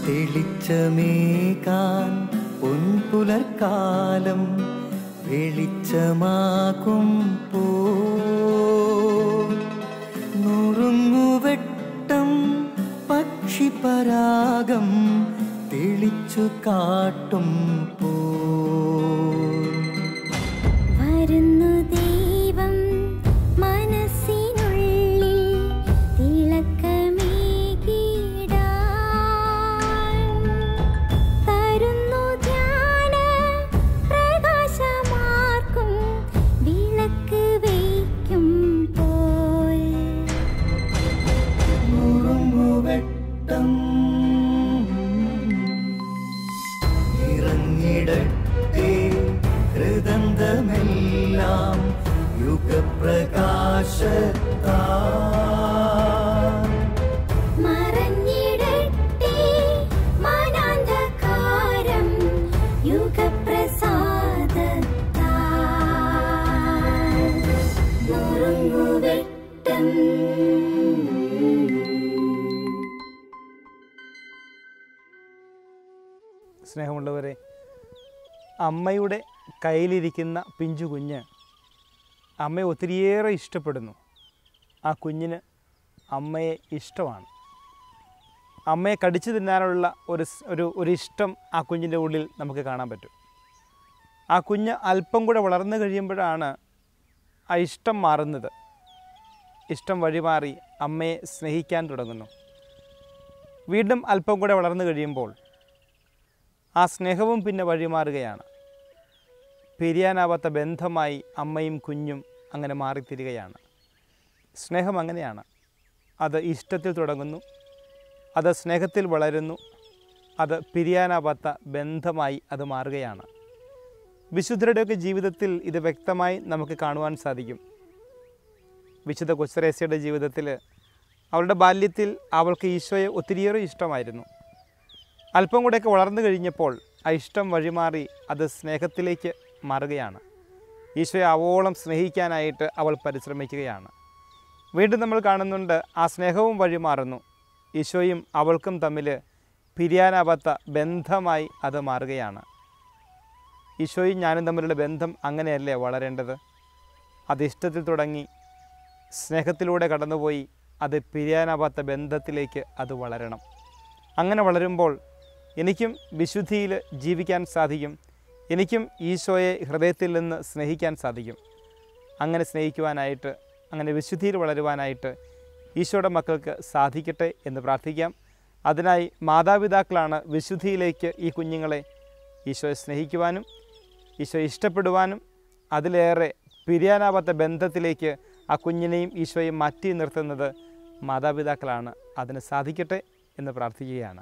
തെളിച്ചമേകാൻ പൊൻപുലർക്കാലം വെളിച്ചമാകുമ്പോ നുറുങ്ങുവെട്ടം പക്ഷിപരാഗം തെളിച്ചു കാട്ടുമ്പോ വരുന്നു ദൈവം മനസ്സിനുള്ളിൽ തിളക്കമേകിടാൻ തരുന്നു ധ്യാന പ്രകാശമാർക്കും വിളക്ക് വയ്ക്കുമ്പോൾ നുറുങ്ങുവെട്ടം ഇറങ്ങിടട്ടെ ഹൃദന്തമെല്ലാം യുഗപ്രകാശത്താൽ മറഞ്ഞിടട്ടെ മനാന്ധകാരം യുഗപ്രസാദത്താൽ നുറുങ്ങുവെട്ടം. സ്നേഹമുള്ളവരെ, അമ്മയുടെ കയ്യിലിരിക്കുന്ന പിഞ്ചു കുഞ്ഞ് അമ്മയെ ഒത്തിരിയേറെ ഇഷ്ടപ്പെടുന്നു. ആ കുഞ്ഞിന് അമ്മയെ ഇഷ്ടമാണ്. അമ്മയെ കടിച്ചു തിന്നാനുള്ള ഒരു ഇഷ്ടം ആ കുഞ്ഞിൻ്റെ ഉള്ളിൽ നമുക്ക് കാണാൻ പറ്റും. ആ കുഞ്ഞ് അല്പം കൂടെ വളർന്നു കഴിയുമ്പോഴാണ് ആ ഇഷ്ടം മാറുന്നത്. ഇഷ്ടം വഴിമാറി അമ്മയെ സ്നേഹിക്കാൻ തുടങ്ങുന്നു. വീണ്ടും അല്പം കൂടെ വളർന്നു കഴിയുമ്പോൾ ആ സ്നേഹവും പിന്നെ വഴിമാറുകയാണ്. പിരിയാനാവാത്ത ബന്ധമായി അമ്മയും കുഞ്ഞും അങ്ങനെ മാറിത്തിരികയാണ്. സ്നേഹം അങ്ങനെയാണ്. അത് ഇഷ്ടത്തിൽ തുടങ്ങുന്നു, അത് സ്നേഹത്തിൽ വളരുന്നു, അത് പിരിയാനാവാത്ത ബന്ധമായി അത് മാറുകയാണ്. വിശുദ്ധരുടെയൊക്കെ ജീവിതത്തിൽ ഇത് വ്യക്തമായി നമുക്ക് കാണുവാൻ സാധിക്കും. വിശുദ്ധ കൊച്ചറേസ്യയുടെ ജീവിതത്തിൽ അവളുടെ ബാല്യത്തിൽ അവൾക്ക് ഈശോയെ ഒത്തിരിയേറെ ഇഷ്ടമായിരുന്നു. അല്പം കൂടെയൊക്കെ വളർന്നു കഴിഞ്ഞപ്പോൾ ആ ഇഷ്ടം വഴിമാറി അത് സ്നേഹത്തിലേക്ക് മാറുകയാണ്. ഈശോയെ ആവോളം സ്നേഹിക്കാനായിട്ട് അവൾ പരിശ്രമിക്കുകയാണ്. വീണ്ടും നമ്മൾ കാണുന്നുണ്ട് ആ സ്നേഹവും വഴിമാറുന്നു. ഈശോയും അവൾക്കും തമ്മിൽ പിരിയാനാവാത്ത ബന്ധമായി അത് മാറുകയാണ്. ഈശോയും ഞാനും തമ്മിലുള്ള ബന്ധം അങ്ങനെയല്ലേ വളരേണ്ടത്? അത് ഇഷ്ടത്തിൽ തുടങ്ങി സ്നേഹത്തിലൂടെ കടന്നുപോയി അത് പിരിയാനാവാത്ത ബന്ധത്തിലേക്ക് അത് വളരണം. അങ്ങനെ വളരുമ്പോൾ എനിക്കും വിശുദ്ധിയിൽ ജീവിക്കാൻ സാധിക്കും. എനിക്കും ഈശോയെ ഹൃദയത്തിൽ നിന്ന് സ്നേഹിക്കാൻ സാധിക്കും. അങ്ങനെ സ്നേഹിക്കുവാനായിട്ട്, അങ്ങനെ വിശുദ്ധിയിൽ വളരുവാനായിട്ട് ഈശോയുടെ മക്കൾക്ക് സാധിക്കട്ടെ എന്ന് പ്രാർത്ഥിക്കാം. അതിനായി മാതാപിതാക്കളാണ് വിശുദ്ധിയിലേക്ക് ഈ കുഞ്ഞുങ്ങളെ ഈശോയെ സ്നേഹിക്കുവാനും ഈശോയെ ഇഷ്ടപ്പെടുവാനും അതിലേറെ പിരിയാനാവാത്ത ബന്ധത്തിലേക്ക് ആ കുഞ്ഞിനെയും ഈശോയും മാറ്റി നിർത്തുന്നത് മാതാപിതാക്കളാണ്. അതിന് സാധിക്കട്ടെ എന്ന് പ്രാർത്ഥിക്കുകയാണ്.